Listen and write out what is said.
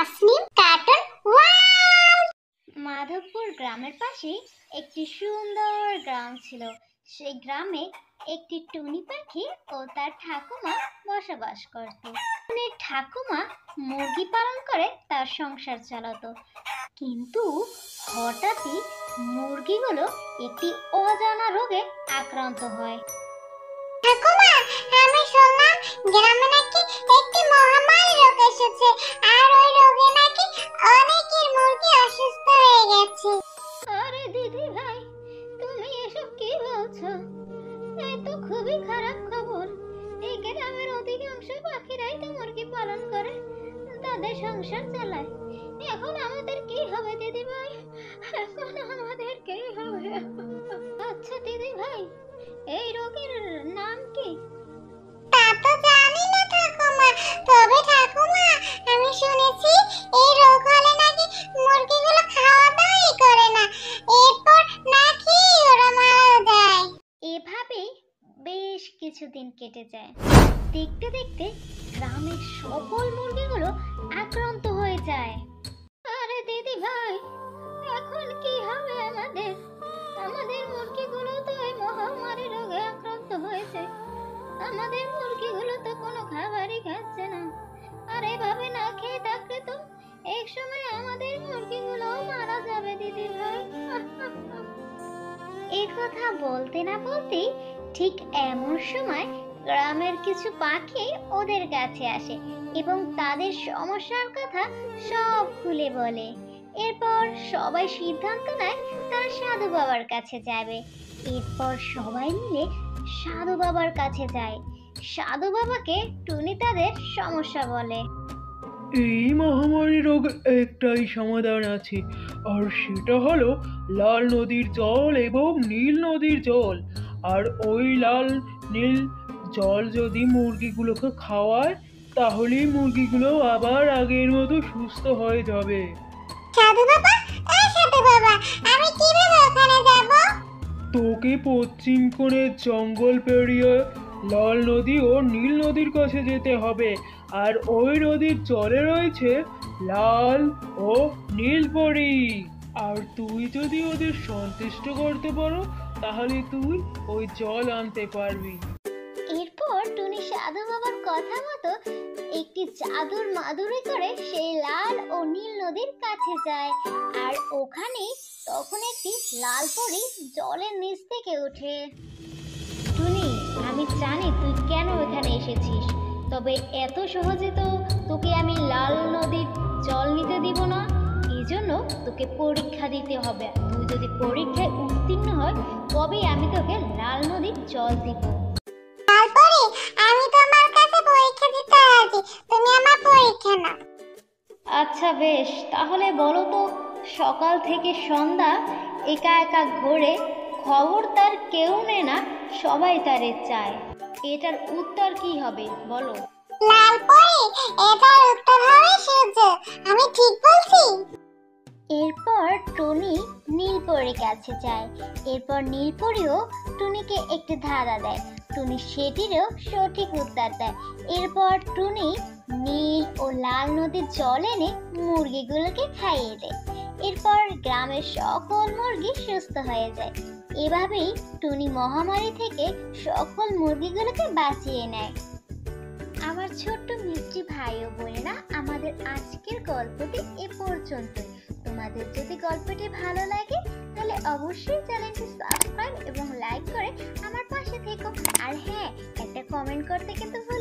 Tasnim cartoon world. Madhabpur গ্রামের পাশে একটি সুন্দর গ্রাম ছিল। সেই গ্রামে একটি টুনি পাখি ও তার ঠাকুমা বসবাস করত। টুনির ঠাকুমা মুরগি পালন করে তার সংসার চালাতো, কিন্তু হঠাৎই মুরগিগুলো একটি অজানা রোগে আক্রান্ত হয়। ঠাকুমা, আমি শুনলাম গ্রামে নাকি একটি মহামারী রোগ এসেছে, আর ওই রোগে নাকি অনেকের মুরগি অসুস্থ হয়ে গেছে। আরে দিদি ভাই, তুমি এসব কি বলছো? এই তো খুবই খারাপ খবর। এই গ্রামের অধিকাংশ পাখিরাই তো মুরগি পালন করে, তাদের সংসার চালায়। এখন আমাদের কি হবে দিদি ভাই? এখন আমাদের কি হবে? আচ্ছা দিদি ভাই, এই রোগের নাম কি? তা তো জানি না ঠাকুমা, তবে ঠাকুমা আমি শুনেছি এই রোগ হলে নাকি মুরগিগুলো খাওয়া দাওয়াই করে না, এরপর নাকি ওরা মারা যায়। এভাবেই বেশ কিছুদিন কেটে যায়। দেখতে দেখতে গ্রামের সকল মুরগিগুলো আক্রান্ত হয়ে যায়। আরে দিদি ভাই, এখন কি হবে আমাদের? আমাদের মুরগিগুলো তো এই মহামারী রোগে আক্রান্ত হয়েছে। আমাদের মুরগিগুলো তো কোনো খাবারই খাচ্ছে না, আর এভাবে না খেয়ে থাকলে তো এক সময় আমাদের মুরগিগুলো মারা যাবে দিদি ভাই। এই কথা বলতে না বলতেই ঠিক এমন সময় গ্রামের কিছু পাখি ওদের কাছে আসে এবং তাদের সমস্যার কথা সব খুলে বলে। এরপর সবাই সিদ্ধান্ত নেয় তারা সাধু বাবার কাছে যাবে। এরপর সবাই মিলে সাধু বাবার কাছে যায়। সাধু বাবাকে টুনি তাদের সমস্যা বলে। এই মহামারী রোগ একটাই সমাধান আছে, আর সেটা হলো লাল নদীর জল এবং নীল নদীর জল। আর ওই লাল নীল জল যদি মুরগিগুলোকে খাওয়ায়, তাহলেই মুরগিগুলো আবার আগের মতো সুস্থ হয়ে যাবে। সাধু বাবা, এই সাধু বাবা, আমি কিভাবে ওখানে যাব? তোকে পশ্চিম কোণে জঙ্গল পেরিয়ে লাল নদী ও নীল নদীর কাছে যেতে হবে, আর ওই নদীর জলে রয়েছে লাল ও নীল পরি। আর তুই যদি ওদের সন্তুষ্ট করতে পারো, তাহলে তুই ওই জল আনতে পারবি। এরপর টুনি সাধু বাবার কথা মতো একটি জাদুর মাদুরে করে সেই লাল ও নীল নদীর কাছে যায়। আর ওখানে তখন একটি লাল পরী জলের নিচ থেকে ওঠে। টুনি, আমি জানি তুই কেন এখানে এসেছিস, তবে এত সহজে তো তোকে আমি লাল নদীর জল নিতে দিব না। এই জন্য তোকে পরীক্ষা দিতে হবে। তুই যদি পরীক্ষায় উত্তীর্ণ হয়, তবেই আমি তোকে লাল নদীর জল দিব। তারপরে আমি তোমার কাছে পরীক্ষা দিতে রাজি, তুমি আমার পরীক্ষা নাও। আচ্ছা বেশ, তাহলে বলো তো, সকাল থেকে সন্ধ্যা একা একা ঘোরে, খবর তার কেউ নেয় না, সবাই তারে চায়। এটার উত্তর কি হবে বলো? লাল পরি, এটার উত্তর হবে সূর্য। আমি ঠিক বলছি? এরপর টুনি নীলপরীর কাছে যায়। এরপর নীলপরীও টুনিকে একটি ধাঁধা দেয়। টুনি সেটিরও সঠিক উত্তর দেয়। এরপর টুনি নীল ও লাল নদীর জল এনে মুরগিগুলোকে খাইয়ে দেয়। এরপর গ্রামের সকল মুরগি সুস্থ হয়ে যায়। এভাবেই টুনি মহামারী থেকে সকল মুরগিগুলোকে বাঁচিয়ে নেয়। আমার ছোট্ট মিষ্টি ভাই ও বোনেরা, আমাদের আজকের গল্পটি এ পর্যন্তই। তোমাদের যদি গল্পটি ভালো লাগে তাহলে অবশ্যই চ্যানেলটি সাবস্ক্রাইব এবং লাইক করে আমার পাশে থেকো। আর হ্যাঁ, একটা কমেন্ট করতে কিন্তু ভুলো